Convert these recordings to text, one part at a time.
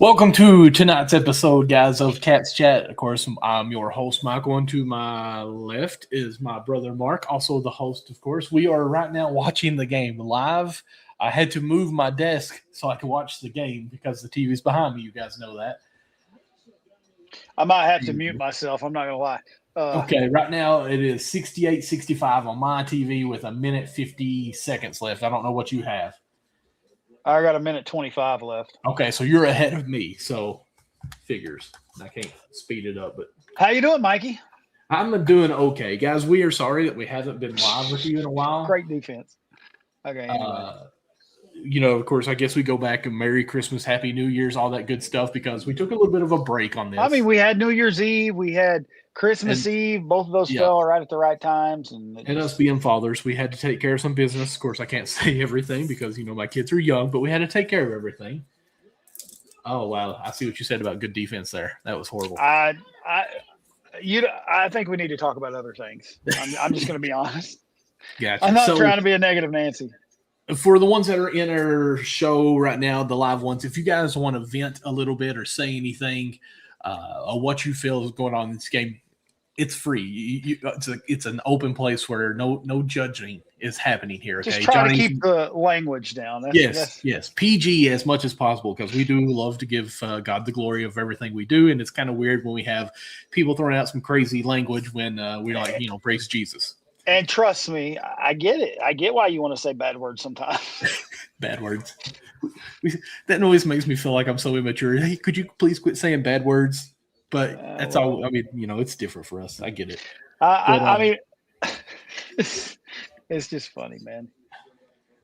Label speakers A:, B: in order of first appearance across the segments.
A: Welcome to tonight's episode, guys, of Cats Chat. Of course, I'm your host, Michael, and to my left is my brother, Mark, also the host, of course. We are right now watching the game live. I had to move my desk so I could watch the game because the TV's behind me. You guys know that.
B: I might have to mute myself. I'm not going to lie.
A: Okay, right now it is 68-65 on my TV with a minute 50 seconds left. I don't know what you have.
B: I got a minute 25 left.
A: Okay, so you're ahead of me, so figures. I can't speed it up, but
B: how you doing, Mikey?
A: I'm doing okay, guys. We are sorry that we haven't been live with you in a while.
B: Great defense. Okay. Anyway.
A: Of course, I guess we go back and Merry Christmas, Happy New Year's, all that good stuff because we took a little bit of a break on this.
B: I mean, we had New Year's Eve, we had Christmas Eve. Both of those fell right at the right times. And
A: us being fathers, we had to take care of some business. Of course, I can't say everything because, my kids are young, but we had to take care of everything. Oh, wow. I see what you said about good defense there. That was horrible.
B: I think we need to talk about other things. I'm just going to be honest.
A: Gotcha.
B: I'm not trying to be a negative Nancy.
A: For the ones that are in our show right now, the live ones, if you guys want to vent a little bit or say anything or what you feel is going on in this game, it's free. It's an open place where no judging is happening here. Okay?
B: Just try to keep the language down.
A: Yes. PG as much as possible because we do love to give God the glory of everything we do, and it's kind of weird when we have people throwing out some crazy language when we're like, praise Jesus.
B: And trust me, I get it. I get why you want to say bad words sometimes.
A: Bad words. That always makes me feel like I'm so immature. Hey, could you please quit saying bad words? But that's all. I mean, it's different for us. I get it.
B: I mean, it's just funny, man.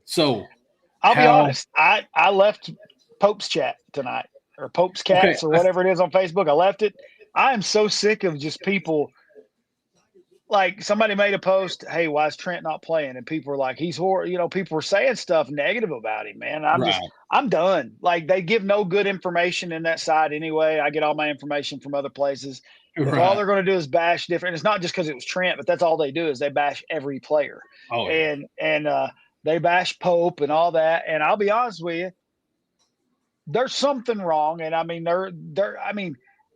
A: So
B: I'll be honest. I left Pope's chat tonight or Pope's Cats or whatever it is on Facebook. I left it. I am so sick of just people. Like somebody made a post, hey, why is Trent not playing? And people were like, he's horrible. People were saying stuff negative about him, man. I'm done. Like they give no good information in that side anyway. I get all my information from other places. If all they're going to do is bash different, it's not just because it was Trent, but that's all they do is they bash every player.
A: Oh,
B: and they bash Pope and all that. And I'll be honest with you, there's something wrong. And I mean,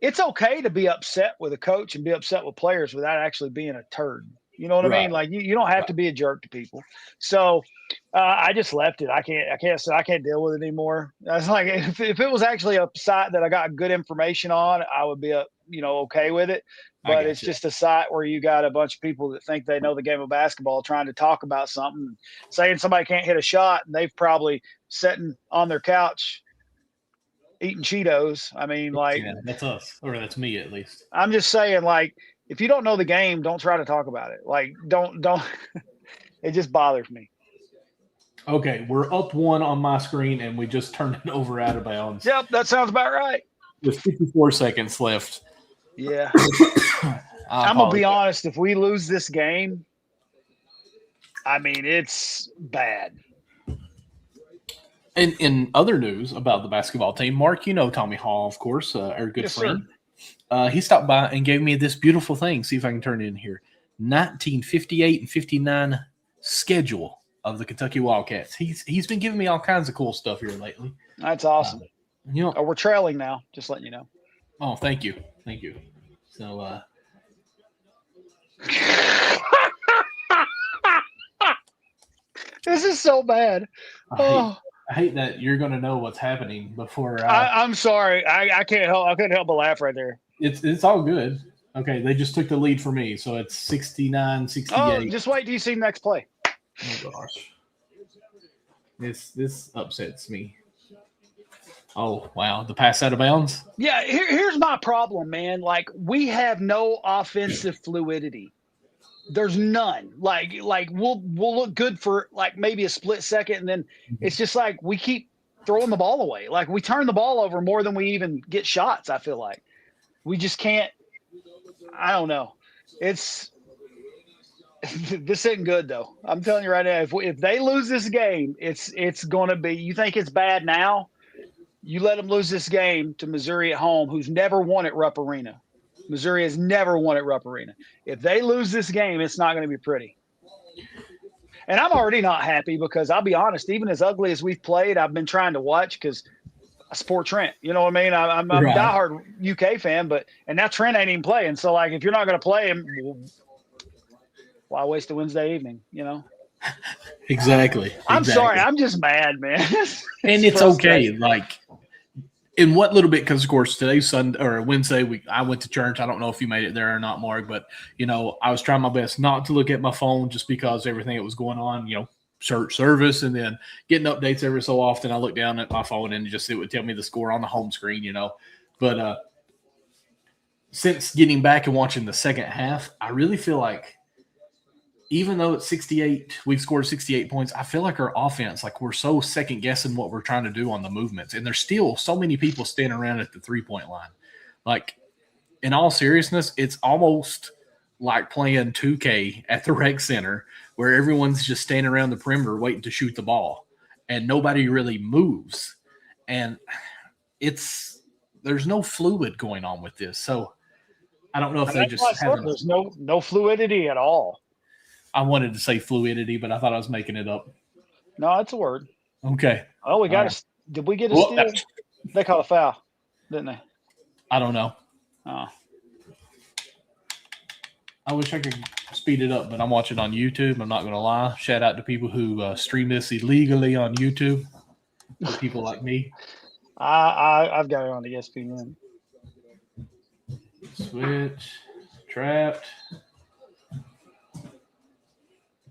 B: it's okay to be upset with a coach and be upset with players without actually being a turd. You know what I mean? Like you don't have to be a jerk to people. So I just left it. I can't deal with it anymore. I was like, if it was actually a site that I got good information on, I would be okay with it. But it's just a site where you got a bunch of people that think they know the game of basketball trying to talk about something, saying somebody can't hit a shot, and they've probably sitting on their couch eating Cheetos. I mean, like
A: that's us, or that's me at least.
B: I'm just saying, like, if you don't know the game, don't try to talk about it. Like, don't. It just bothers me.
A: Okay, we're up 1 on my screen, and we just turned it over out of bounds.
B: Yep, that sounds about right.
A: With 54 seconds left.
B: Yeah. I'm gonna be honest. If we lose this game, I mean, it's bad.
A: In other news about the basketball team, Mark, Tommy Hall, of course, our good friend. He stopped by and gave me this beautiful thing. See if I can turn it in here. 1958 and 59 schedule of the Kentucky Wildcats. He's been giving me all kinds of cool stuff here lately.
B: That's awesome. We're trailing now. Just letting you know.
A: Oh, thank you. So,
B: this is so bad.
A: I hate that you're going to know what's happening before.
B: I'm sorry. I can't help. I couldn't help but laugh right there.
A: It's all good. Okay, they just took the lead for me, so it's 69-68.
B: Oh, just wait till you see next play.
A: Oh gosh, this upsets me. Oh, wow. The pass out of bounds?
B: Yeah, here's my problem, man. Like, we have no offensive fluidity. There's none. Like we'll look good for like maybe a split second, and then it's just like we keep throwing the ball away. Like, we turn the ball over more than we even get shots. I feel like we just can't. I don't know. It's this isn't good though. I'm telling you right now. If they lose this game, it's gonna be. You think it's bad now? You let them lose this game to Missouri at home, who's never won at Rupp Arena. Missouri has never won at Rupp Arena. If they lose this game, it's not going to be pretty. And I'm already not happy because I'll be honest, even as ugly as we've played, I've been trying to watch because I support Trent. You know what I mean? I'm a diehard UK fan, and now Trent ain't even playing. So, like, if you're not going to play him, why waste a Wednesday evening, you know?
A: Exactly.
B: I'm sorry. I'm just mad, man.
A: And it's okay. Like, in what little bit, because of course today's Sunday or Wednesday, I went to church. I don't know if you made it there or not, Mark, but I was trying my best not to look at my phone just because everything that was going on, church service, and then getting updates every so often. I looked down at my phone and it would tell me the score on the home screen, But since getting back and watching the second half, I really feel like even though it's 68, we've scored 68 points, I feel like our offense, like we're so second guessing what we're trying to do on the movements. And there's still so many people standing around at the 3-point line. Like, in all seriousness, it's almost like playing 2K at the rec center where everyone's just standing around the perimeter waiting to shoot the ball and nobody really moves. And there's no fluid going on with this. So I don't know if they just have.
B: There's no fluidity at all.
A: I wanted to say fluidity, but I thought I was making it up.
B: No, that's a word.
A: Okay.
B: Oh, we got to. Did we get a steal? They called a foul, didn't they?
A: I don't know.
B: Oh.
A: I wish I could speed it up, but I'm watching on YouTube. I'm not going to lie. Shout out to people who stream this illegally on YouTube. For people like me.
B: I've got it on the ESPN.
A: Switch. Trapped.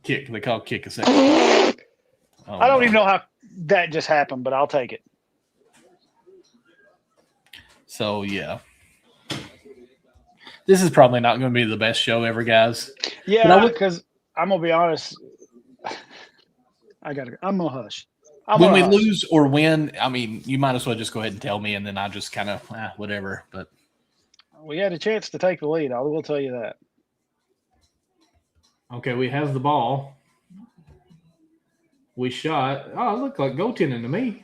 A: Kick. They call kick a second.
B: I don't even know how that just happened, but I'll take it.
A: So, yeah. This is probably not going to be the best show ever, guys.
B: Yeah, because I'm going to be honest. I'm going to hush.
A: When we lose or win, I mean, you might as well just go ahead and tell me, and then I just kind of, whatever. But
B: we had a chance to take the lead. I will tell you that.
A: Okay, we have the ball. We shot. Oh, it looked like goaltending to me.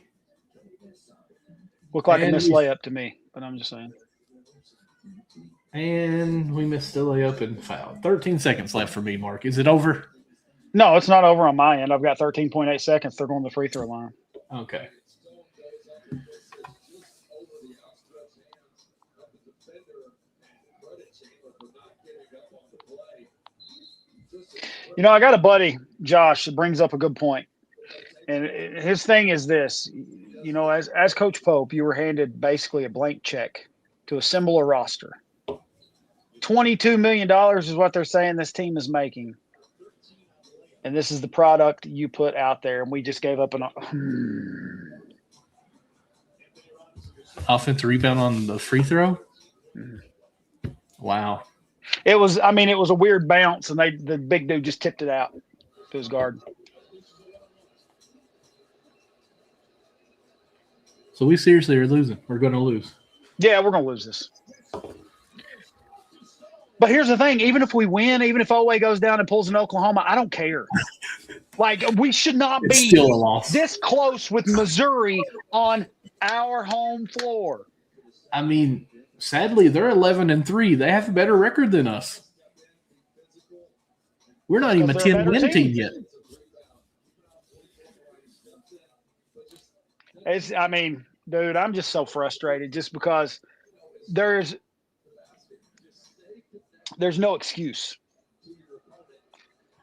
B: Looked like a missed layup to me, but I'm just saying.
A: And we missed the layup and foul. 13 seconds left for me, Mark. Is it over?
B: No, it's not over on my end. I've got 13.8 seconds. They're going to the free throw line.
A: Okay.
B: I got a buddy, Josh, that brings up a good point. And his thing is this, as Coach Pope, you were handed basically a blank check to assemble a roster. $22 million is what they're saying this team is making. And this is the product you put out there. And we just gave up
A: offensive rebound on the free throw? Wow.
B: It was a weird bounce, and the big dude just tipped it out to his guard.
A: So we seriously are losing. We're going to lose.
B: Yeah, we're going to lose this. But here's the thing. Even if we win, even if Oway goes down and pulls in Oklahoma, I don't care. Like, we should not be
A: still a loss.
B: This close with Missouri on our home floor.
A: I mean, sadly, they're 11-3. They have a better record than us. We're not even a 10-win team yet.
B: Dude, I'm just so frustrated just because there's no excuse.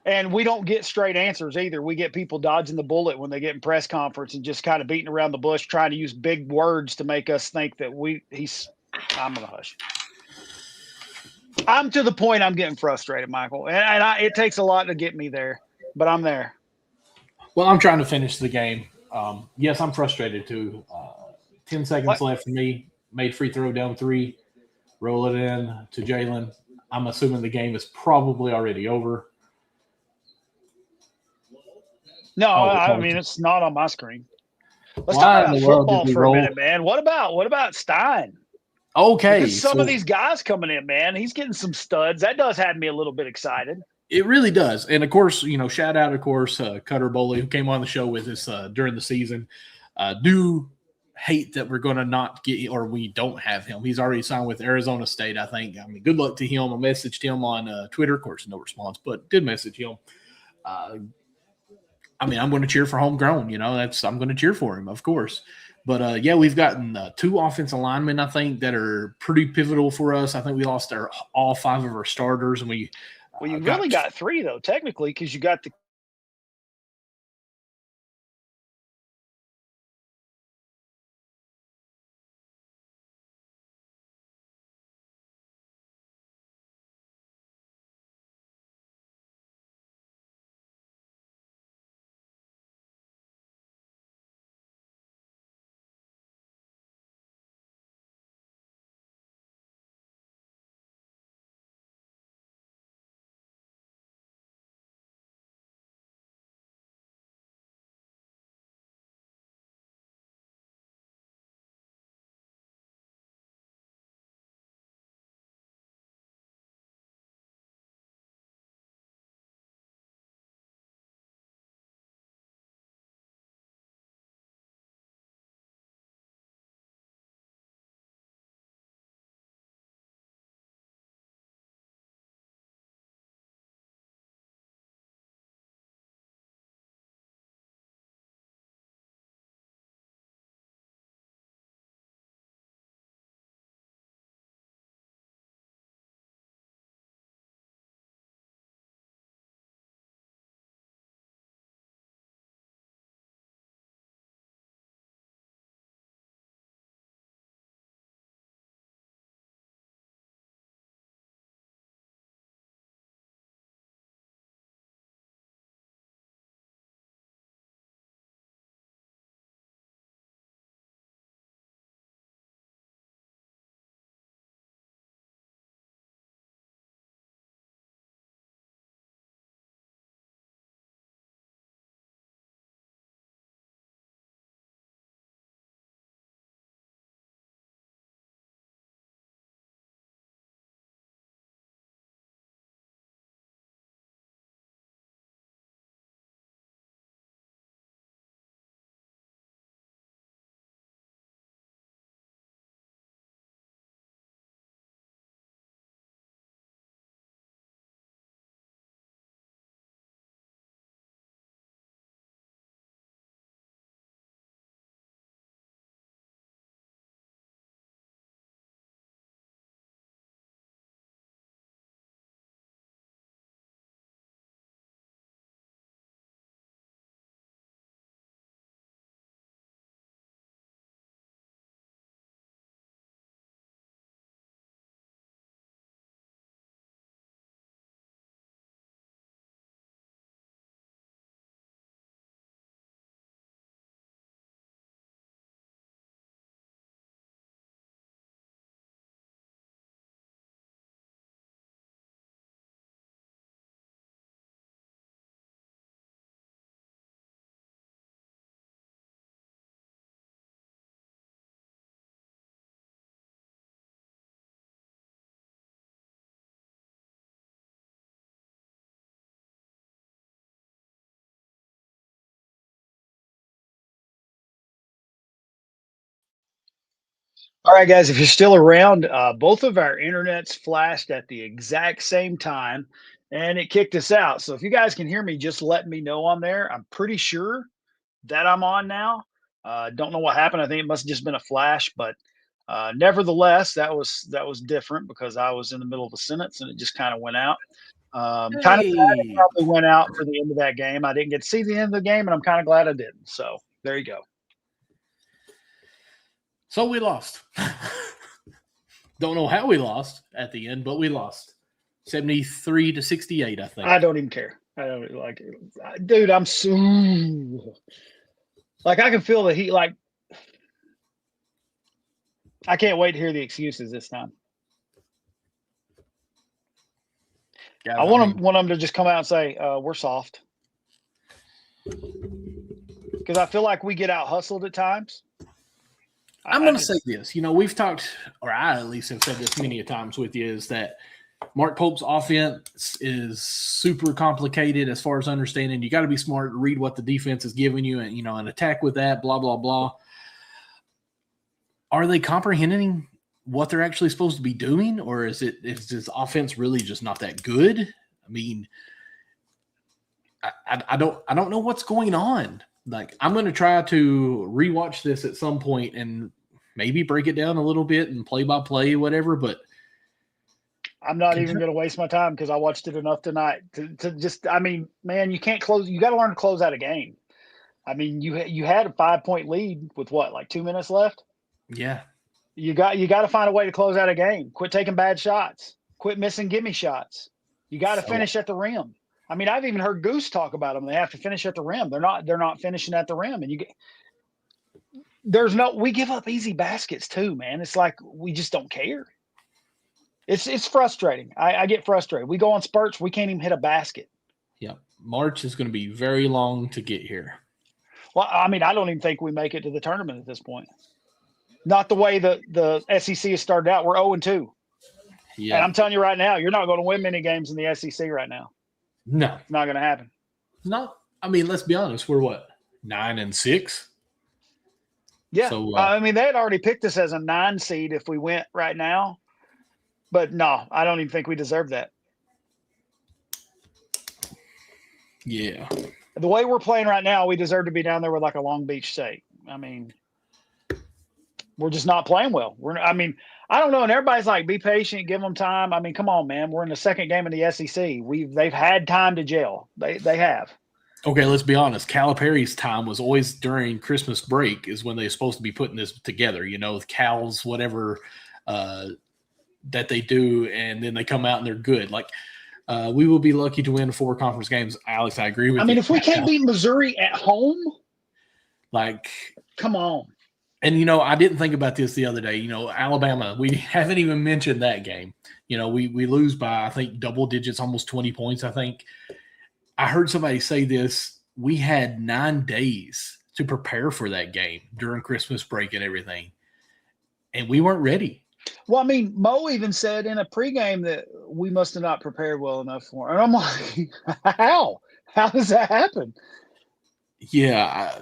B: And we don't get straight answers either. We get people dodging the bullet when they get in press conference and just kind of beating around the bush, trying to use big words to make us think that I'm going to hush. I'm to the point I'm getting frustrated, Michael. And it takes a lot to get me there, but I'm there.
A: Well, I'm trying to finish the game. Yes, I'm frustrated too. 10 seconds left for me. Made free throw down 3. Roll it in to Jalen. I'm assuming the game is probably already over.
B: No, I mean, it's not on my screen. Let's talk about football for a minute, man. What about Stein?
A: Okay.
B: Because some of these guys coming in, man, he's getting some studs. That does have me a little bit excited.
A: It really does. And, of course, shout out, of course, Cutter Boley, who came on the show with us during the season. Do hate that we're going to not get – or we don't have him. He's already signed with Arizona State, I think. I mean, good luck to him. I messaged him on Twitter. Of course, no response, but did message him. I mean, I'm going to cheer for homegrown. I'm going to cheer for him, of course. But, we've gotten 2 offensive linemen, I think, that are pretty pivotal for us. I think we lost all 5 of our starters, and we –
B: well, you really got 3, though, technically, because you got the All right, guys, if you're still around, both of our internets flashed at the exact same time and it kicked us out. So if you guys can hear me, just let me know on there. I'm pretty sure that I'm on now. Don't know what happened. I think it must have just been a flash, but nevertheless, that was different because I was in the middle of a sentence and it just kind of went out. Kind of glad it probably went out for the end of that game. I didn't get to see the end of the game, and I'm kind of glad I didn't. So there you go.
A: So we lost. Don't know how we lost at the end, but we lost 73-68, I think.
B: I don't even care. I don't like it. Dude, I'm so like I can feel the heat. Like I can't wait to hear the excuses this time.
A: Guys,
B: I want them to just come out and say, we're soft. Because I feel like we get out hustled at times.
A: I'm going to say this. We've talked, or I at least have said this many a times with you, is that Mark Pope's offense is super complicated as far as understanding. You got to be smart to read what the defense is giving you and, and attack with that, blah, blah, blah. Are they comprehending what they're actually supposed to be doing, or is this offense really just not that good? I mean, I don't know what's going on. Like, I'm going to try to rewatch this at some point and maybe break it down a little bit and play by play, whatever. But
B: I'm not even going to waste my time because I watched it enough tonight to just. I mean, man, you can't close. You got to learn to close out a game. I mean, you had a 5-point lead with what, like 2 minutes left?
A: Yeah.
B: You got to find a way to close out a game. Quit taking bad shots. Quit missing gimme shots. You got to finish at the rim. I mean, I've even heard Goose talk about them. They have to finish at the rim. They're not finishing at the rim. And we give up easy baskets too, man. It's like we just don't care. It's frustrating. I get frustrated. We go on spurts. We can't even hit a basket. Yeah.
A: March is going to be very long to get here.
B: Well, I mean, I don't even think we make it to the tournament at this point. Not the way the SEC has started out. We're 0-2. Yeah. And I'm telling you right now, you're not going to win many games in the SEC right now.
A: No.
B: It's not going to happen.
A: I mean, let's be honest. We're what? 9-6?
B: Yeah. So, I mean, they had already picked us as a 9 seed if we went right now. But no, I don't even think we deserve that.
A: Yeah.
B: The way we're playing right now, we deserve to be down there with like a Long Beach State. I mean, we're just not playing well. I don't know. And everybody's like, be patient, give them time. I mean, come on, man. We're in the second game of the SEC. They've had time to gel. They have.
A: Okay, let's be honest. Calipari's time was always during Christmas break is when they're supposed to be putting this together, the Cals, whatever that they do, and then they come out and they're good. Like, we will be lucky to win 4 conference games. Alex, I agree with you.
B: I mean, if we can't beat Missouri at home,
A: like,
B: come on.
A: And, I didn't think about this the other day. Alabama, we haven't even mentioned that game. We lose by, I think, double digits, almost 20 points, I think. I heard somebody say this. We had 9 days to prepare for that game during Christmas break and everything, and we weren't ready.
B: Well, I mean, Mo even said in a pregame that we must have not prepared well enough for it. And I'm like, how? How does that happen?
A: Yeah,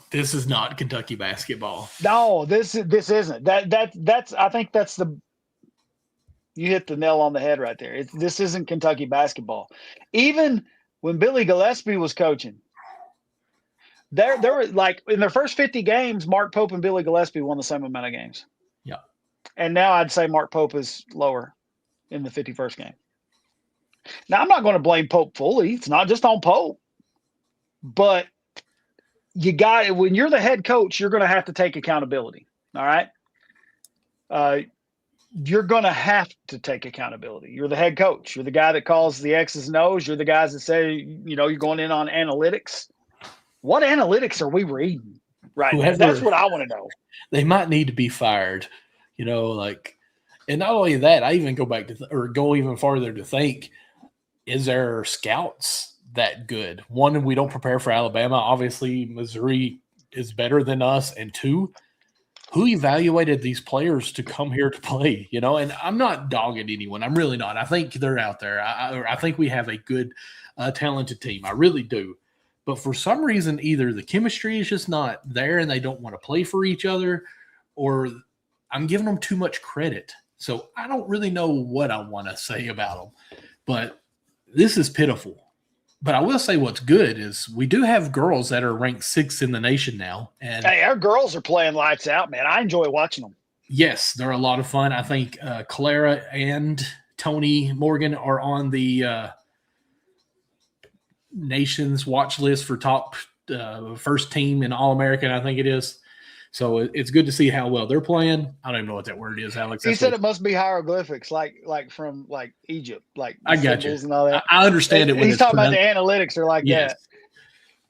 A: this is not Kentucky basketball.
B: No, this isn't. That's I think that's you hit the nail on the head right there. This isn't Kentucky basketball. Even when Billy Gillespie was coaching, there were like in their first 50 games, Mark Pope and Billy Gillespie won the same amount of games.
A: Yeah.
B: And now I'd say Mark Pope is lower in the 51st game. Now I'm not going to blame Pope fully. It's not just on Pope. But you got it. When you're the head coach, you're going to have to take accountability. All right. You're going to have to take accountability. You're the head coach. You're the guy that calls the X's and O's. You're the guys that say, you're going in on analytics. What analytics are we reading? Right. That's what I want to know.
A: They might need to be fired, and not only that, I even go back to go even farther to think, is there scouts that good? One, we don't prepare for Alabama. Obviously, Missouri is better than us. And 2, who evaluated these players to come here to play? And I'm not dogging anyone. I'm really not. I think they're out there. I think we have a good, talented team. I really do. But for some reason, either the chemistry is just not there and they don't want to play for each other, or I'm giving them too much credit. So I don't really know what I want to say about them. But this is pitiful. But I will say what's good is we do have girls that are ranked 6th in the nation now. And
B: hey, our girls are playing lights out, man. I enjoy watching them.
A: Yes, they're a lot of fun. I think Clara and Tony Morgan are on the nation's watch list for top first team in All-American, I think it is. So it's good to see how well they're playing. I don't even know what that word is, Alex.
B: He said it must be hieroglyphics, like from Egypt, like
A: I got you.
B: And all that.
A: I understand it when
B: he's talking about the analytics are like that.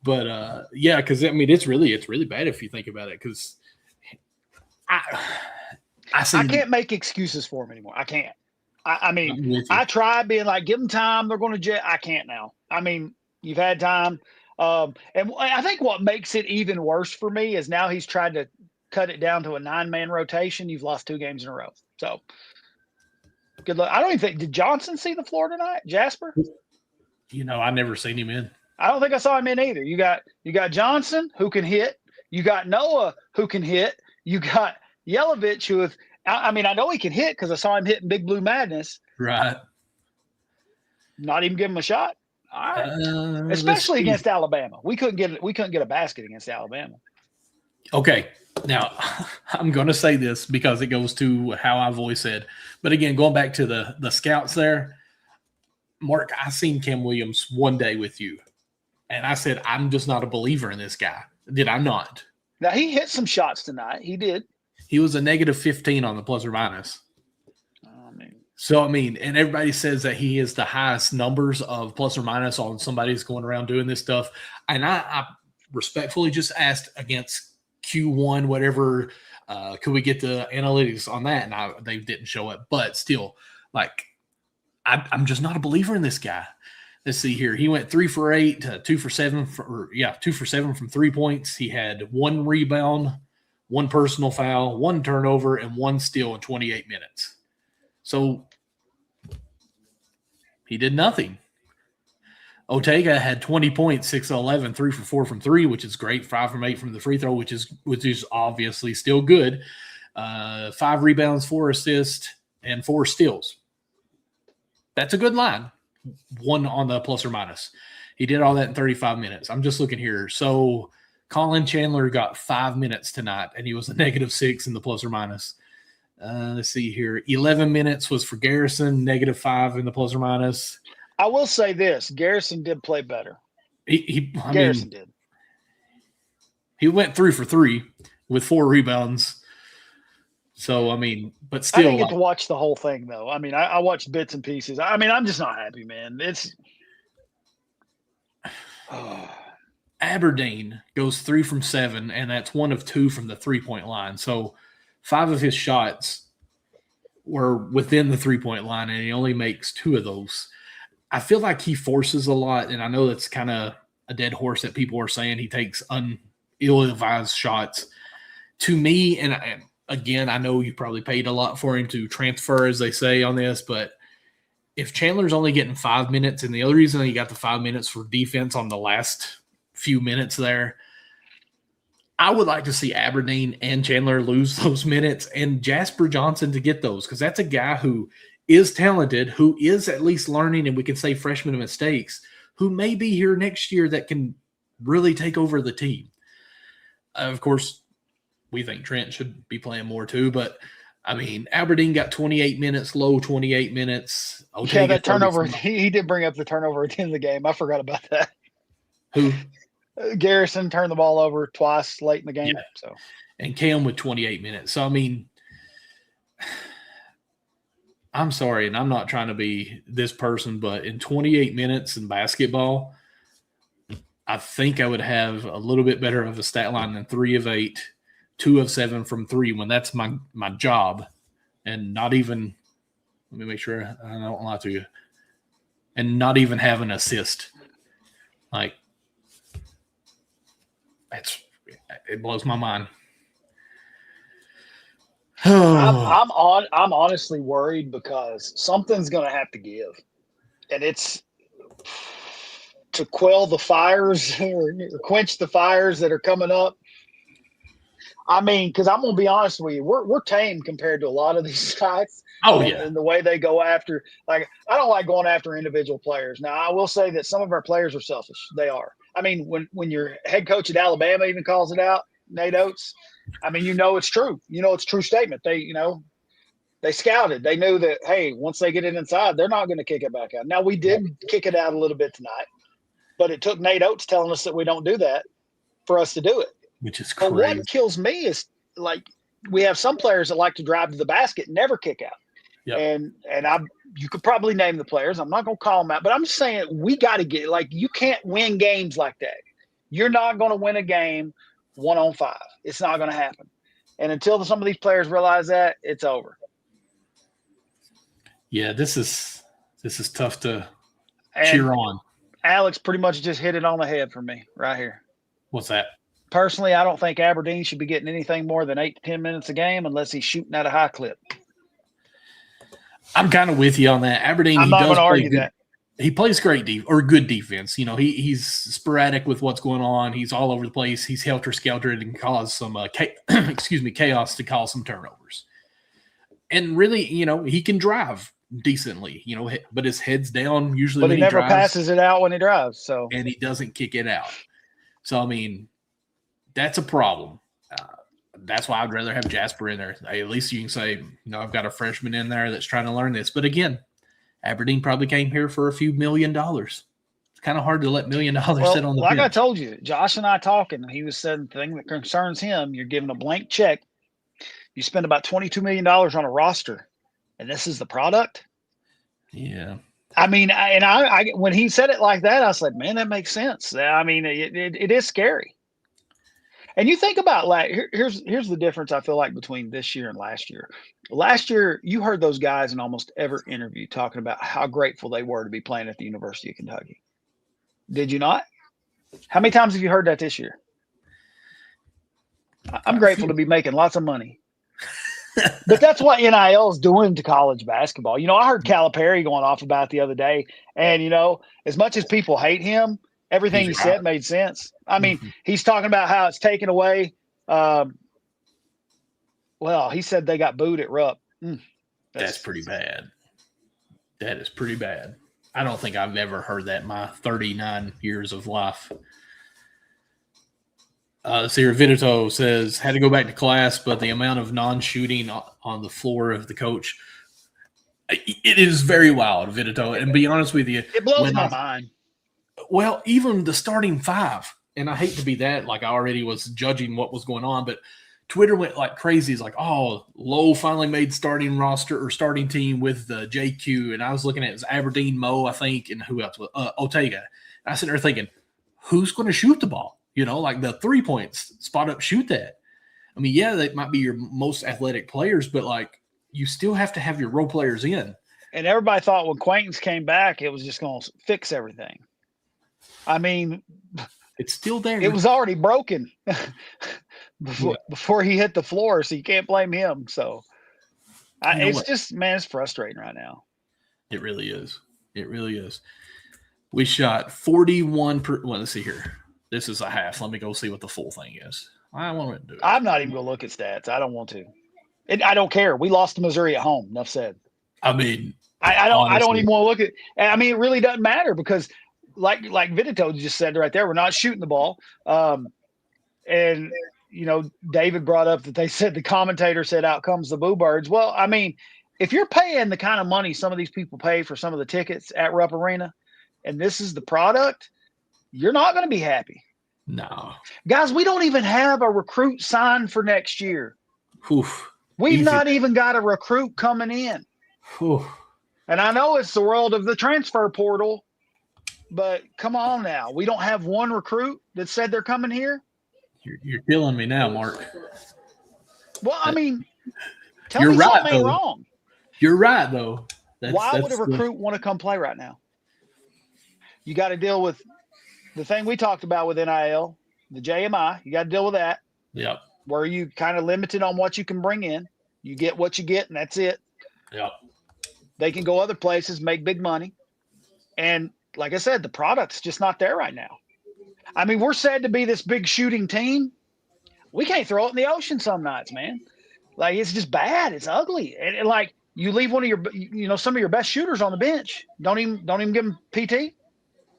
A: But yeah, because I mean it's really bad if you think about it. Because
B: I can't make excuses for him anymore. I can't. I mean, I tried being like, give them time. They're going to jet. I can't now. I mean, you've had time. And I think what makes it even worse for me is now he's tried to cut it down to a 9-man rotation. You've lost 2 games in a row. So good luck. I don't even think, did Johnson see the floor tonight? Jasper?
A: I never seen him in.
B: I don't think I saw him in either. You got Johnson who can hit. You got Noah who can hit. You got Yelovich who is, I mean, I know he can hit because I saw him hitting Big Blue Madness.
A: Right.
B: Not even give him a shot. All right. Especially against Alabama. We couldn't get a basket against Alabama.
A: Okay. Now, I'm going to say this because it goes to how I've always said. But again, going back to the scouts there, Mark, I seen Cam Williams one day with you. And I said, I'm just not a believer in this guy. Did I not?
B: Now, he hit some shots tonight. He did.
A: He was a -15 on the plus or minus. And everybody says that he is the highest numbers of plus or minus on somebody who's going around doing this stuff. And I respectfully just asked against Q1, whatever, could we get the analytics on that? And they didn't show it. But still, I'm just not a believer in this guy. Let's see here. He went 3 for 8, 2 for 7, 2 for 7 from 3 points. He had 1 rebound, 1 personal foul, 1 turnover, and 1 steal in 28 minutes. So he did nothing. Ortega had 20 points, 6 of 11, 3 for 4 from 3, which is great. 5 from 8 from the free throw, which is obviously still good. 5 rebounds, 4 assists, and 4 steals. That's a good line. 1 on the plus or minus. He did all that in 35 minutes. I'm just looking here. So Colin Chandler got 5 minutes tonight, and he was a -6 in the plus or minus. Let's see here. 11 minutes was for Garrison, -5 in the plus or minus.
B: I will say this. Garrison did play better. Garrison did.
A: He went 3 for 3 with 4 rebounds. So, but still. I
B: didn't get to watch the whole thing, though. I watched bits and pieces. I'm just not happy, man.
A: Aberdeen goes 3 from 7, and that's 1 of 2 from the 3-point line. So 5 of his shots were within the 3-point line, and he only makes 2 of those. I feel like he forces a lot, and I know that's kind of a dead horse that people are saying he takes ill-advised shots. To me, and again, I know you probably paid a lot for him to transfer, as they say on this, but if Chandler's only getting 5 minutes, and the other reason he got the 5 minutes for defense on the last few minutes there, I would like to see Aberdeen and Chandler lose those minutes and Jasper Johnson to get those, because that's a guy who is talented, who is at least learning, and we can say freshman mistakes, who may be here next year that can really take over the team. Of course, we think Trent should be playing more too, but Aberdeen got 28 minutes, low 28 minutes.
B: Yeah, that turnover. He did bring up the turnover at the end of the game. I forgot about that.
A: Who?
B: Garrison turned the ball over twice late in the game.
A: Yeah.
B: So,
A: and Cam with 28 minutes. So, I'm sorry, and I'm not trying to be this person, but in 28 minutes in basketball, I think I would have a little bit better of a stat line than 3 of 8, 2 of 7 from 3 when that's my job, and not even – let me make sure I don't lie to you – and not even have an assist. It blows my mind.
B: I'm honestly worried because something's going to have to give, and it's to quell the fires or quench the fires that are coming up. Because I'm going to be honest with you, we're tame compared to a lot of these sites.
A: Oh, yeah.
B: And the way they go after, I don't like going after individual players. Now, I will say that some of our players are selfish. They are. When your head coach at Alabama even calls it out, Nate Oates, it's true. It's a true statement. They scouted. They knew that, hey, once they get it inside, they're not going to kick it back out. Now, we did kick it out a little bit tonight, but it took Nate Oates telling us that we don't do that for us to do it.
A: Which is crazy.
B: But what kills me is, we have some players that like to drive to the basket and never kick out. Yep. And you could probably name the players. I'm not going to call them out, but I'm just saying we got to get you can't win games like that. You're not going to win a game 1-on-5. It's not going to happen. And until some of these players realize that, it's over.
A: Yeah, this is tough to cheer on.
B: Alex pretty much just hit it on the head for me right here.
A: What's that?
B: Personally, I don't think Aberdeen should be getting anything more than 8 to 10 minutes a game unless he's shooting at a high clip.
A: I'm kind of with you on that. Aberdeen,
B: I'm not going to argue that.
A: He plays good defense. He's sporadic with what's going on. He's all over the place. He's helter-skelter and can cause some chaos to cause some turnovers. And really, he can drive decently, but his head's down usually.
B: But he never passes it out when he drives.
A: And he doesn't kick it out. So, I mean, that's a problem. That's why I'd rather have Jasper in there. At least you can say, I've got a freshman in there that's trying to learn this. But again, Aberdeen probably came here for a few $1 million. It's kind of hard to let $1 million sit on the bench.
B: I told you, Josh and I talking, he was saying the thing that concerns him, you're giving a blank check. You spend about $22 million on a roster, and this is the product?
A: Yeah.
B: I mean, I when he said it like that, I said, man, that makes sense. I mean, it is scary. And you think about, like, here's the difference I feel like between this year and last year. Last year, you heard those guys in almost every interview talking about how grateful they were to be playing at the University of Kentucky. Did you not? How many times have you heard that this year? I'm grateful to be making lots of money. But that's what NIL is doing to college basketball. I heard Calipari going off about it the other day. And, as much as people hate him, everything he said made sense. I mean, he's talking about how it's taken away. Well, he said they got booed at Rupp.
A: That's pretty bad. That is pretty bad. I don't think I've ever heard that in my 39 years of life. Sierra Vidito says, had to go back to class, but the amount of non-shooting on the floor of the coach, it is very wild, Vidito. And be honest with you,
B: it blows my mind.
A: Well, even the starting five, and I hate to be that, like I already was judging what was going on, but Twitter went like crazy. It's like, oh, Lowe finally made starting roster or starting team with the JQ. And I was looking at his Aberdeen Mo, I think, and who else? Ortega. And I was sitting there thinking, who's going to shoot the ball? Like the 3 points, spot up, shoot that. I mean, yeah, they might be your most athletic players, but like you still have to have your role players in.
B: And everybody thought when Quaintance came back, it was just going to fix everything. I mean,
A: it's still there.
B: It was already broken before he hit the floor, so you can't blame him. So it's just, man, it's frustrating right now.
A: It really is. It really is. We shot 41 well, let's see here. This is a half. Let me go see what the full thing is. I want to do it.
B: I'm not even going to look at stats. I don't want to. I don't care. We lost to Missouri at home. Enough said.
A: I mean,
B: I don't even want to look at. I mean, it really doesn't matter because, like Vidito just said right there, we're not shooting the ball. And David brought up that they said the commentator said, "Out comes the Boo Birds." Well, I mean, if you're paying the kind of money some of these people pay for some of the tickets at Rupp Arena, and this is the product, you're not going to be happy.
A: No. Guys,
B: we don't even have a recruit signed for next year.
A: Oof.
B: We've not even got a recruit coming in.
A: Oof.
B: And I know it's the world of the transfer portal, but come on now. We don't have one recruit that said they're coming here.
A: You're killing me now, Mark.
B: Well, I mean, tell me something ain't wrong.
A: You're right, though.
B: Why would a recruit want to come play right now? You got to deal with the thing we talked about with NIL, the JMI. You got to deal with that.
A: Yep.
B: Where you kind of limited on what you can bring in. You get what you get, and that's it.
A: Yep.
B: They can go other places, make big money. And like I said, the product's just not there right now. I mean, we're said to be this big shooting team. We can't throw it in the ocean some nights, man. Like, it's just bad. It's ugly. And like, you leave one of your, some of your best shooters on the bench. Don't even give them PT.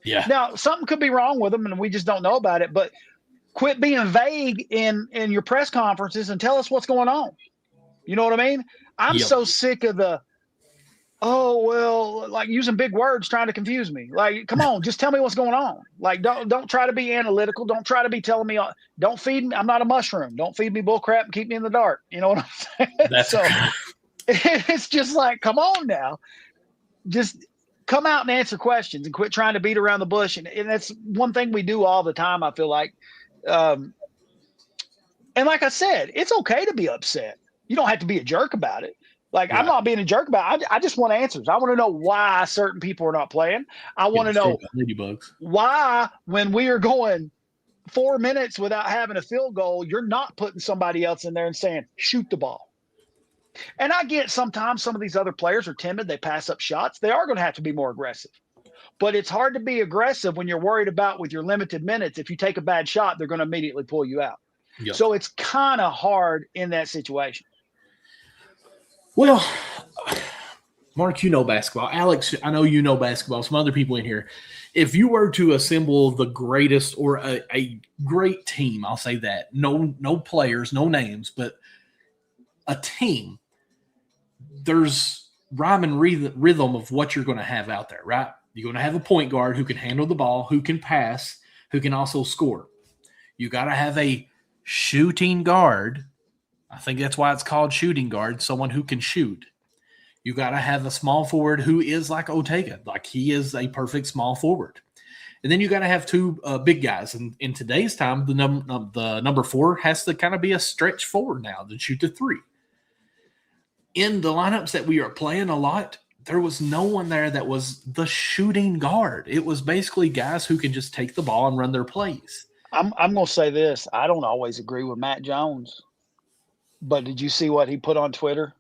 A: Yeah.
B: Now, something could be wrong with them, and we just don't know about it. But quit being vague in your press conferences and tell us what's going on. You know what I mean? I'm so sick of the, like using big words trying to confuse me. Like, come on, just tell me what's going on. Like, don't try to be analytical. Don't try to be telling me. Don't feed me. I'm not a mushroom. Don't feed me bull crap and keep me in the dark. You know what I'm saying? So it's just like, come on now, just come out and answer questions and quit trying to beat around the bush. And that's one thing we do all the time. I feel like And like I said, it's okay to be upset. You don't have to be a jerk about it. Like, I'm
A: Right.
B: not being a jerk about it. I just want answers. I want to know why certain people are not playing. I want
A: Getting
B: to know
A: destroyed by ladybugs.
B: why, when we are going 4 minutes without having a field goal, you're not putting somebody else in there and saying, shoot the ball. And I get sometimes some of these other players are timid. They pass up shots. They are going to have to be more aggressive. But it's hard to be aggressive when you're worried about, with your limited minutes, if you take a bad shot, they're going to immediately pull you out.
A: Yep.
B: So it's kind of hard in that situation.
A: Well, Mark, you know basketball. Alex, I know you know basketball. Some other people in here. If you were to assemble the greatest or a great team, I'll say that. No players, no names, but a team, there's rhyme and rhythm of what you're going to have out there, right? You're going to have a point guard who can handle the ball, who can pass, who can also score. You got to have a shooting guard. I think that's why it's called shooting guard, someone who can shoot. You got to have a small forward who is like Ortega, like he is a perfect small forward. And then you got to have two big guys. And in today's time, the number 4 has to kind of be a stretch forward now to shoot the 3. In the lineups that we are playing a lot, there was no one there that was the shooting guard. It was basically guys who can just take the ball and run their plays.
B: I'm going to say this. I don't always agree with Matt Jones. But did you see what he put on Twitter?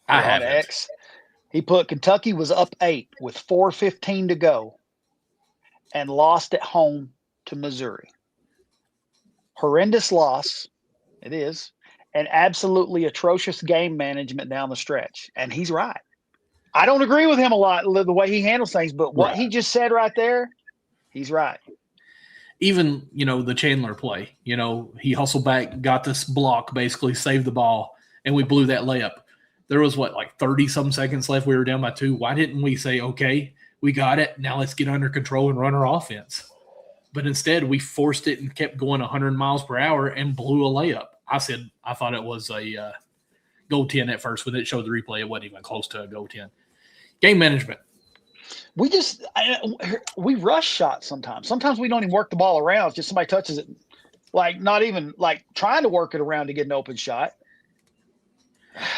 A: I have
B: X. He put Kentucky was up 8 with 4:15 to go and lost at home to Missouri. Horrendous loss. It is. And absolutely atrocious game management down the stretch. And he's right. I don't agree with him a lot, the way he handles things, but what he just said right there, he's right.
A: Even, the Chandler play, he hustled back, got this block, basically saved the ball, and we blew that layup. There was, 30-some seconds left. We were down by 2. Why didn't we say, okay, we got it. Now let's get under control and run our offense? But instead, we forced it and kept going 100 miles per hour and blew a layup. I thought it was a goal 10 at first. When it showed the replay, it wasn't even close to a goal 10. Game management.
B: We rush shots sometimes. Sometimes we don't even work the ball around. It's just somebody touches it, not even trying to work it around to get an open shot.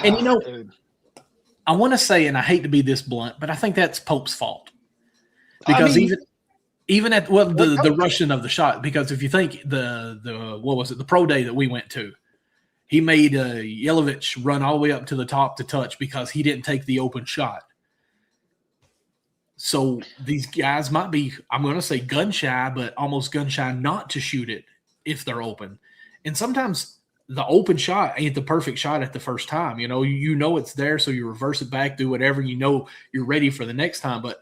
A: And I want to say, and I hate to be this blunt, but I think that's Pope's fault. Because even at the rushing of the shot, because if you think the pro day that we went to, he made Yelovich run all the way up to the top to touch because he didn't take the open shot. So these guys might be, I'm going to say gun shy, but almost gun shy not to shoot it if they're open. And sometimes the open shot ain't the perfect shot at the first time. You know it's there, so you reverse it back, do whatever. You're ready for the next time, but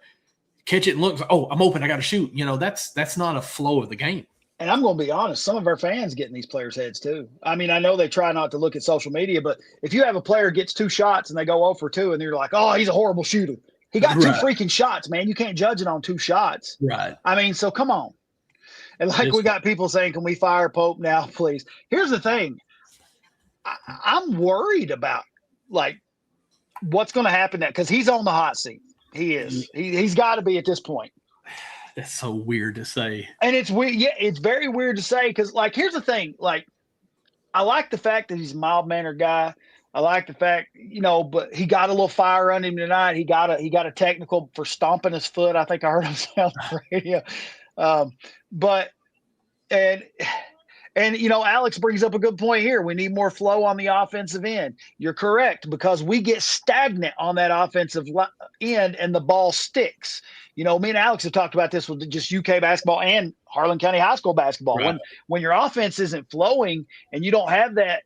A: catch it and look, I'm open, I got to shoot. That's not a flow of the game.
B: And I'm going to be honest, some of our fans get in these players' heads too. I mean, I know they try not to look at social media, but if you have a player gets 2 shots and they go 0 for 2 and you're like, oh, he's a horrible shooter. He got 2 freaking shots, man. You can't judge it on 2 shots.
A: Right.
B: I mean, so come on. And we got people saying, can we fire Pope now, please? Here's the thing. I'm worried about, what's going to happen now, because he's on the hot seat. He is. He's got to be at this point.
A: That's so weird to say.
B: And it's weird. Yeah, it's very weird to say because, here's the thing. I like the fact that he's a mild-mannered guy. I like the fact, but he got a little fire on him tonight. He got a technical for stomping his foot. I think I heard him say on the radio. And Alex brings up a good point here. We need more flow on the offensive end. You're correct, because we get stagnant on that offensive end and the ball sticks. Me and Alex have talked about this with just UK basketball and Harlan County High School basketball. Right. When your offense isn't flowing and you don't have that,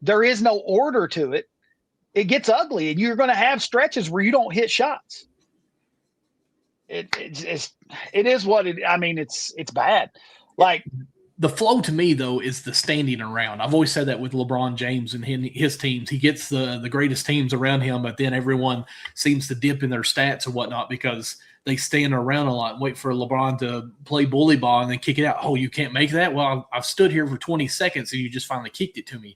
B: there is no order to it. It gets ugly, and you're going to have stretches where you don't hit shots. It is what it. It's bad.
A: The flow to me, though, is the standing around. I've always said that with LeBron James and his teams. He gets the greatest teams around him, but then everyone seems to dip in their stats or whatnot because they stand around a lot and wait for LeBron to play bully ball and then kick it out. Oh, you can't make that? Well, I've stood here for 20 seconds and you just finally kicked it to me.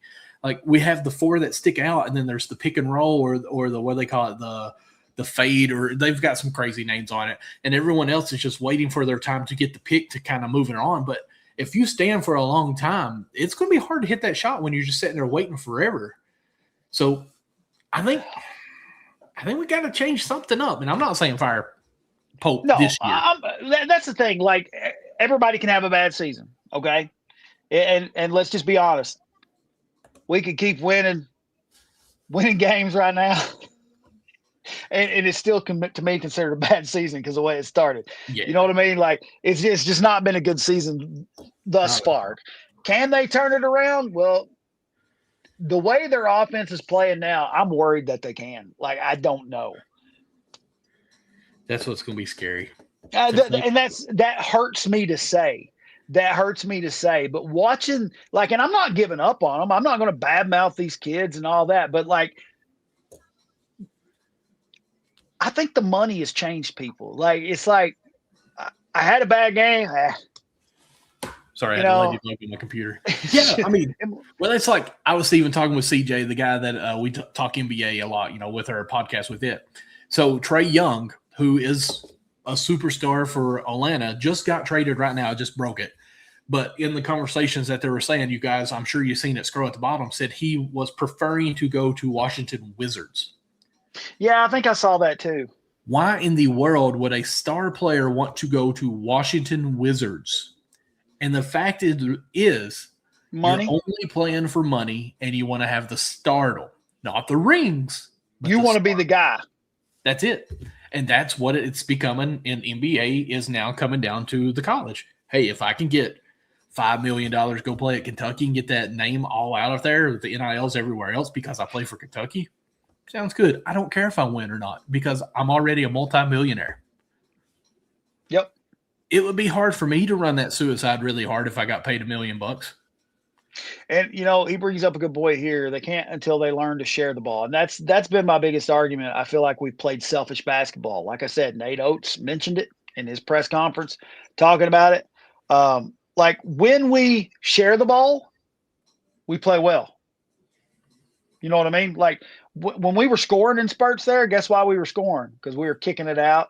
A: We have the 4 that stick out, and then there's the pick and roll or the, what do they call it, the fade, or they've got some crazy names on it. And everyone else is just waiting for their time to get the pick to kind of move it on. But if you stand for a long time, it's going to be hard to hit that shot when you're just sitting there waiting forever. So I think we got to change something up. And I'm not saying fire Pope this year.
B: That's the thing. Like, everybody can have a bad season, okay? And let's just be honest. We could keep winning games right now. And it's still, to me, considered a bad season because of the way it started.
A: Yeah.
B: You know what I mean? Like, it's just not been a good season thus far. Can they turn it around? Well, the way their offense is playing now, I'm worried that they can. Like, I don't know.
A: That's what's going to be scary.
B: And that hurts me to say. But watching, like, and I'm not giving up on them. I'm not going to badmouth these kids and all that. But, like, I think the money has changed people. Like, it's like, I had a bad game.
A: Sorry, I had to let you plug in my computer. Yeah, I mean, well, it's like I was even talking with CJ, the guy that we talk NBA a lot, with our podcast with it. So Trae Young, who is a superstar for Atlanta, just got traded right now. Just broke it. But in the conversations that they were saying, you guys, I'm sure you've seen it scroll at the bottom, said he was preferring to go to Washington Wizards.
B: Yeah, I think I saw that too.
A: Why in the world would a star player want to go to Washington Wizards? And the fact is
B: money.
A: You're only playing for money, and you want to have the stardom, not the rings.
B: You want to be the guy.
A: That's it. And that's what it's becoming in NBA is now coming down to the college. Hey, if I can get $5 million, go play at Kentucky and get that name all out of there with the NILs everywhere else because I play for Kentucky, sounds good. I don't care if I win or not because I'm already a multimillionaire.
B: Yep.
A: It would be hard for me to run that suicide really hard if I got paid $1 million.
B: And, he brings up a good point here. They can't until they learn to share the ball. And that's been my biggest argument. I feel like we've played selfish basketball. Like I said, Nate Oates mentioned it in his press conference, talking about it. Like, when we share the ball, we play well. You know what I mean? Like, when we were scoring in spurts there, guess why we were scoring? Because we were kicking it out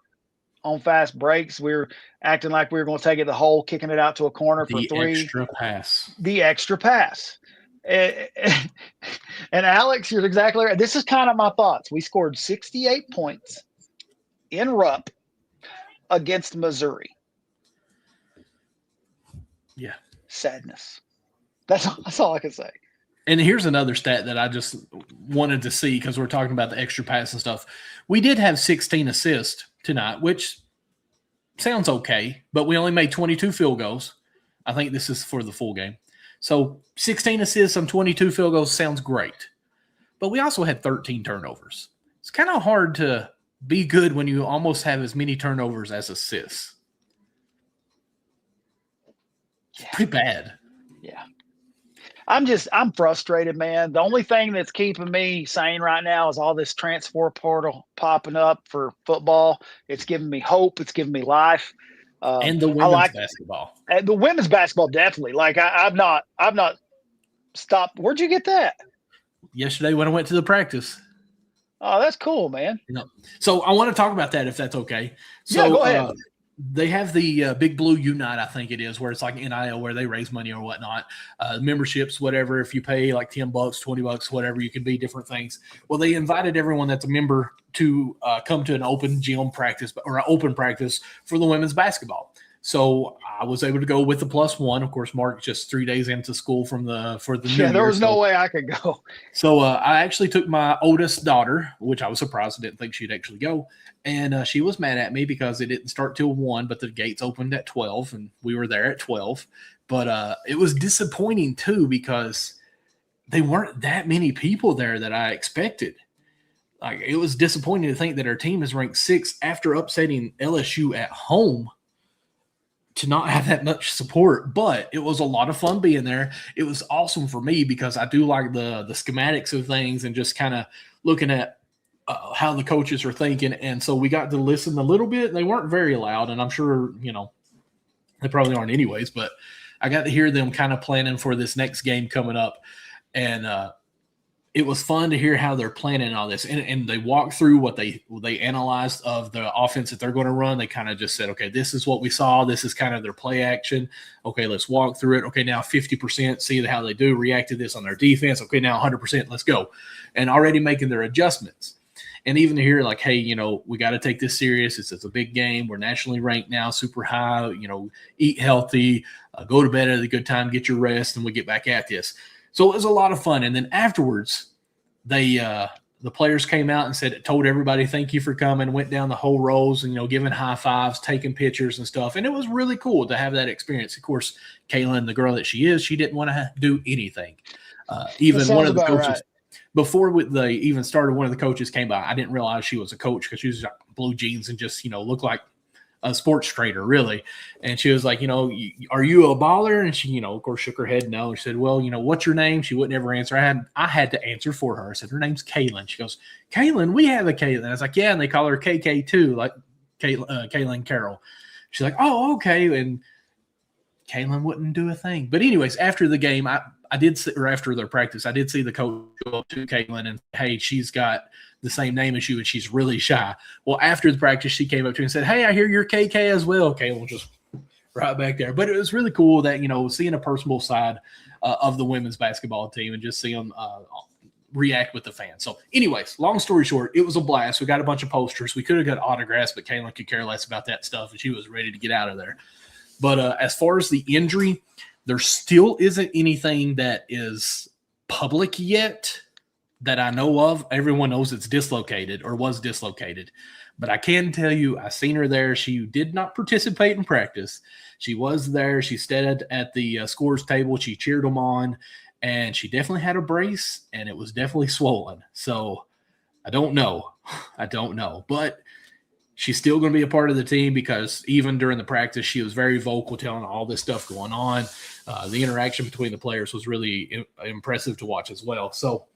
B: on fast breaks. We were acting like we were going to take it the hole, kicking it out to a corner for three. The extra pass. And Alex, you're exactly right. This is kind of my thoughts. We scored 68 points in Rupp against Missouri.
A: Yeah.
B: Sadness. That's all I can say.
A: And here's another stat that I just wanted to see because we're talking about the extra pass and stuff. We did have 16 assists tonight, which sounds okay, but we only made 22 field goals. I think this is for the full game. So 16 assists on 22 field goals sounds great. But we also had 13 turnovers. It's kind of hard to be good when you almost have as many turnovers as assists. It's pretty bad.
B: Yeah. I'm frustrated, man. The only thing that's keeping me sane right now is all this transfer portal popping up for football. It's giving me hope. It's giving me life.
A: And the women's basketball.
B: The women's basketball, definitely. Like, I've not stopped. Where'd you get that?
A: Yesterday when I went to the practice.
B: Oh, that's cool, man.
A: So I want to talk about that if that's okay. So,
B: yeah, go ahead.
A: They have the Big Blue Unite, I think it is, where it's like NIL, where they raise money or whatnot. Memberships, whatever. If you pay like $10, $20, whatever, you can be different things. Well, they invited everyone that's a member to come to an open gym practice or an open practice for the women's basketball. So I was able to go with the +1. Of course, Mark just 3 days into school for the new year.
B: There was no way I could go.
A: So I actually took my oldest daughter, which I was surprised. I didn't think she'd actually go. And she was mad at me because it didn't start till 1, but the gates opened at 12, and we were there at 12. But it was disappointing, too, because they weren't that many people there that I expected. Like, it was disappointing to think that our team is ranked 6th after upsetting LSU at home to not have that much support. But it was a lot of fun being there. It was awesome for me because I do like the schematics of things and just kind of looking at how the coaches are thinking. And so we got to listen a little bit. They weren't very loud, and I'm sure, they probably aren't anyways, but I got to hear them kind of planning for this next game coming up. And it was fun to hear how they're planning all this. And they walked through what they analyzed of the offense that they're going to run. They kind of just said, okay, this is what we saw. This is kind of their play action. Okay, let's walk through it. Okay, now 50%, see how they do, react to this on their defense. Okay, now 100%, let's go. And already making their adjustments. And even to hear like, hey, we got to take this serious. It's a big game. We're nationally ranked now, super high, eat healthy, go to bed at a good time, get your rest, and we get back at this. So it was a lot of fun. And then afterwards, the players came out and told everybody, thank you for coming, went down the whole rows and, giving high fives, taking pictures and stuff. And it was really cool to have that experience. Of course, Kaylin, the girl that she is, she didn't want to do anything. Even one of the coaches, right. Before they even started, one of the coaches came by. I didn't realize she was a coach because she was like blue jeans and just, looked like a sports trader, really. And she was like, are you a baller? And she, of course, shook her head no. She said, well, what's your name? She wouldn't ever answer. I had to answer for her. I said, her name's Kaylin. She goes, Kaylin, we have a Kaylin. I was like, yeah, and they call her KK too, like Kaylin Carroll. She's like, oh, okay. And Kaylin wouldn't do a thing. But anyways, after the game, I did see, or after their practice, I did see the coach go up to Kaylin and, hey, she's got the same name as you and she's really shy. Well, after the practice, she came up to me and said, hey, I hear you're KK as well. Kaylin was just right back there. But it was really cool that, seeing a personal side of the women's basketball team and just see them react with the fans. So anyways, long story short, it was a blast. We got a bunch of posters. We could have got autographs, but Kaylin could care less about that stuff, and she was ready to get out of there. But as far as the injury, there still isn't anything that is public yet that I know of. Everyone knows it's dislocated or was dislocated. But I can tell you, I seen her there. She did not participate in practice. She was there. She stood at the scores table. She cheered them on. And she definitely had a brace, and it was definitely swollen. So I don't know. But she's still going to be a part of the team because even during the practice, she was very vocal, telling all this stuff going on. The interaction between the players was really impressive to watch as well. So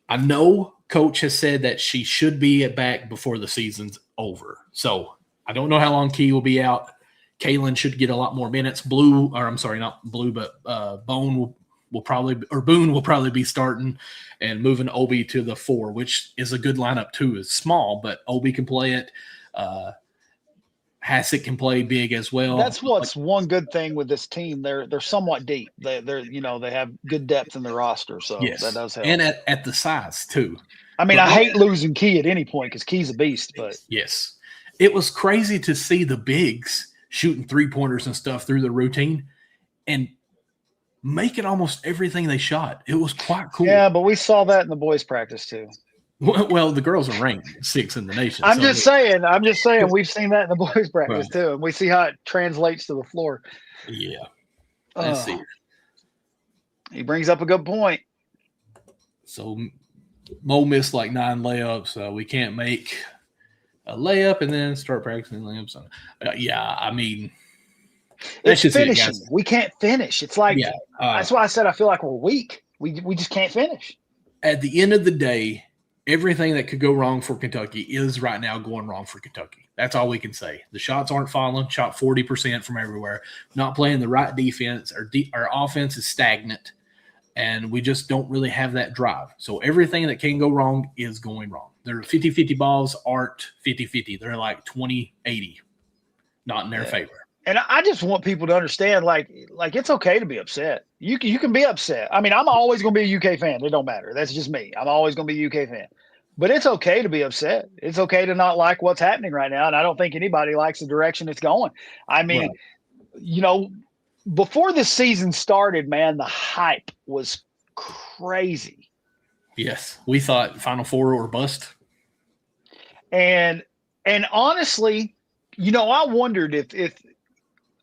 A: I know Coach has said that she should be back before the season's over. So I don't know how long Key will be out. Kaylin should get a lot more minutes. Boone will probably be starting and moving Obi to the 4, which is a good lineup too. It's small, but Obi can play it. Hassett can play big as well.
B: That's what's one good thing with this team. They're somewhat deep. They have good depth in the roster, so yes. That does help.
A: And at the size too.
B: I mean, I hate losing Key at any point because Key's a beast. But
A: yes, it was crazy to see the bigs shooting 3-pointers and stuff through the routine and making almost everything they shot. It was quite cool.
B: Yeah, but we saw that in the boys' practice too.
A: Well, the girls are ranked 6th in the nation.
B: I'm just saying. We've seen that in the boys' practice too, and we see how it translates to the floor.
A: Yeah, I see.
B: He brings up a good point.
A: So Mo missed like 9 layups. We can't make a layup and then start practicing layups. I mean,
B: it's finishing. We can't finish. It's like that's why I said I feel like we're weak. We just can't finish.
A: At the end of the day, everything that could go wrong for Kentucky is right now going wrong for Kentucky. That's all we can say. The shots aren't falling. Shot 40% from everywhere. Not playing the right defense. Our offense is stagnant, and we just don't really have that drive. So everything that can go wrong is going wrong. Their 50-50 balls aren't 50-50. They're like 20-80, not in their favor.
B: And I just want people to understand, like it's okay to be upset. You can be upset. I mean, I'm always going to be a UK fan. It don't matter. That's just me. I'm always going to be a UK fan. But it's okay to be upset. It's okay to not like what's happening right now. And I don't think anybody likes the direction it's going. I mean, before the season started, man, the hype was crazy.
A: Yes. We thought Final Four or bust.
B: And honestly, I wondered if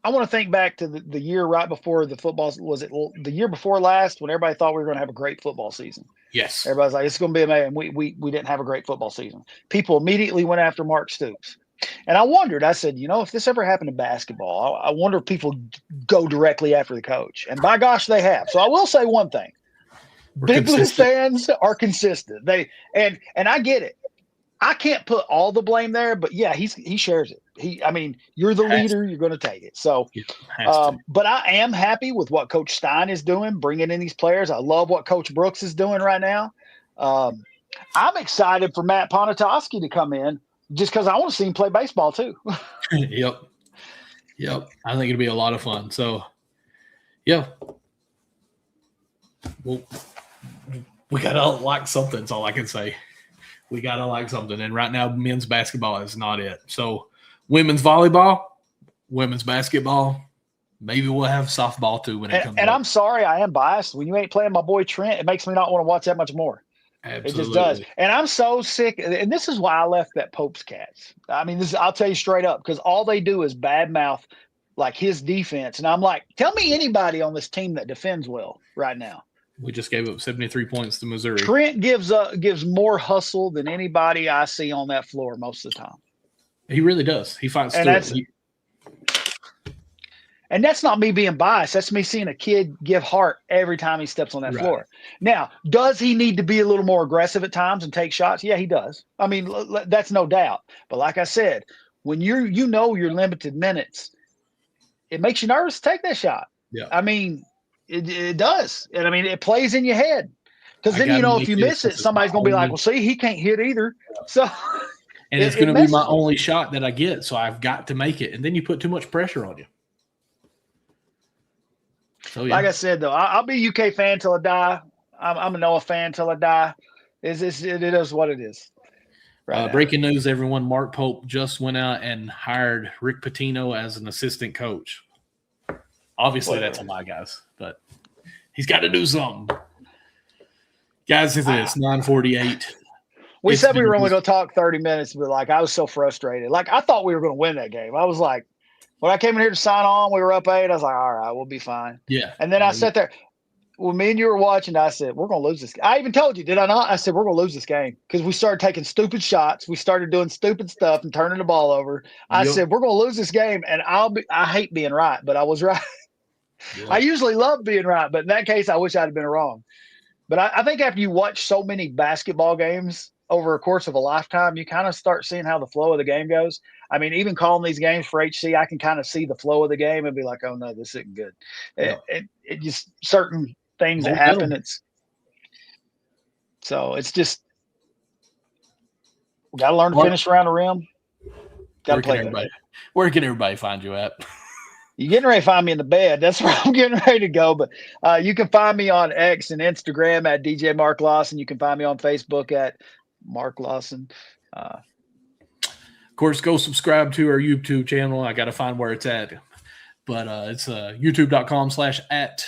B: I want to think back to the year right before the football. Was it the year before last when everybody thought we were going to have a great football season?
A: Yes.
B: Everybody's like, it's going to be amazing. We didn't have a great football season. People immediately went after Mark Stoops. And I wondered, I said, if this ever happened in basketball, I wonder if people go directly after the coach. And by gosh, they have. So I will say one thing. Big Blue fans are consistent. And I get it. I can't put all the blame there, but yeah, he shares it. you're the leader. You're going to take it. So, but I am happy with what Coach Stein is doing, bringing in these players. I love what Coach Brooks is doing right now. I'm excited for Matt Ponatoski to come in just because I want to see him play baseball too.
A: Yep. I think it'll be a lot of fun. So, yeah. Well, we got to like something. That's all I can say. We got to like something. And right now, men's basketball is not it. So, women's volleyball, women's basketball, maybe we'll have softball too when it comes.
B: And I'm sorry, I am biased. When you ain't playing my boy Trent, it makes me not want to watch that much more.
A: Absolutely.
B: It just does. And I'm so sick. And this is why I left that Pope's Cats. I mean, I'll tell you straight up, because all they do is badmouth like his defense. And I'm like, tell me anybody on this team that defends well right now.
A: We just gave up 73 points to Missouri.
B: Trent gives more hustle than anybody I see on that floor most of the time.
A: He really does. He fights through it.
B: And that's not me being biased. That's me seeing a kid give heart every time he steps on that floor. Now, does he need to be a little more aggressive at times and take shots? Yeah, he does. I mean, that's no doubt. But like I said, when you know your limited minutes, it makes you nervous to take that shot.
A: Yeah.
B: I mean, it does. And I mean, it plays in your head. Because then, if you miss it, somebody's going to be like, well, see, he can't hit either. So
A: and it's going to be my only shot that I get. So I've got to make it. And then you put too much pressure on you. So, yeah.
B: Like I said, though, I'll be a UK fan till I die. I'm a Noah fan till I die. It is what it is.
A: Breaking news, everyone. Mark Pope just went out and hired Rick Pitino as an assistant coach. Obviously, that's a lie, guys, but he's got to do something. Guys, it's 9:48.
B: We said we were only going to talk 30 minutes, but, I was so frustrated. I thought we were going to win that game. I was like, when I came in here to sign on, we were up 8. I was like, all right, we'll be fine.
A: Yeah.
B: And then I sat there. When me and you were watching, I said, we're going to lose this. I even told you, did I not? I said, we're going to lose this game because we started taking stupid shots. We started doing stupid stuff and turning the ball over. I said, we're going to lose this game. And I hate being right, but I was right. Yep. I usually love being right, but in that case, I wish I'd have been wrong. But I think after you watch so many basketball games over a course of a lifetime, you kind of start seeing how the flow of the game goes. I mean, even calling these games for HC, I can kind of see the flow of the game and be like, oh, no, this isn't good. Yeah. It just certain things that happen. It's just we got to learn to finish around the rim. Got to play everybody.
A: Where can everybody find you at?
B: You're getting ready to find me in the bed. That's where I'm getting ready to go. But you can find me on X and Instagram at DJ Mark Lawson. You can find me on Facebook at Mark Lawson.
A: Of course, go subscribe to our YouTube channel. I got to find where it's at. But it's youtube.com/@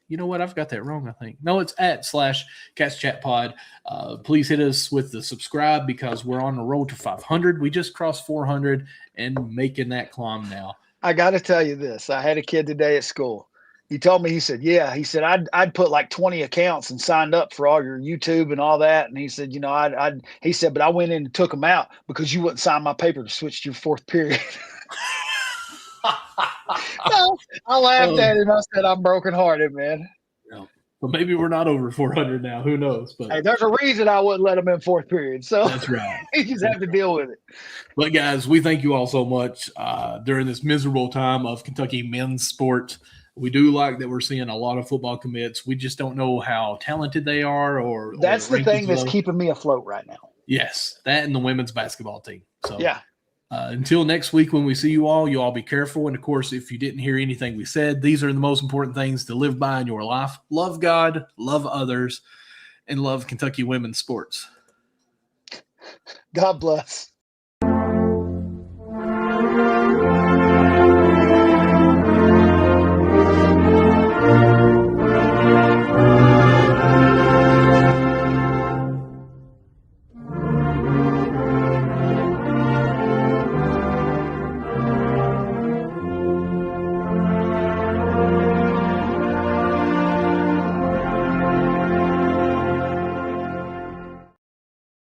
A: You know what? I've got that wrong, I think. No, it's @/CatsChatPod. Please hit us with the subscribe because we're on the road to 500. We just crossed 400 and making that climb now.
B: I got to tell you this. I had a kid today at school. He told me, he said, I'd put like 20 accounts and signed up for all your YouTube and all that. And he said, he said, but I went in and took them out because you wouldn't sign my paper to switch to your fourth period. I laughed at him. I said, I'm brokenhearted, man.
A: Yeah. But maybe we're not over 400 now. Who knows? But
B: hey, there's a reason I wouldn't let him in fourth period. So
A: that's right.
B: You just have to deal with it.
A: But guys, we thank you all so much during this miserable time of Kentucky men's sports. We do like that we're seeing a lot of football commits. We just don't know how talented they are, or
B: that's the thing that's keeping me afloat right now.
A: Yes, that and the women's basketball team. So
B: yeah.
A: Until next week when we see you all be careful. And, of course, if you didn't hear anything we said, these are the most important things to live by in your life. Love God, love others, and love Kentucky women's sports.
B: God bless.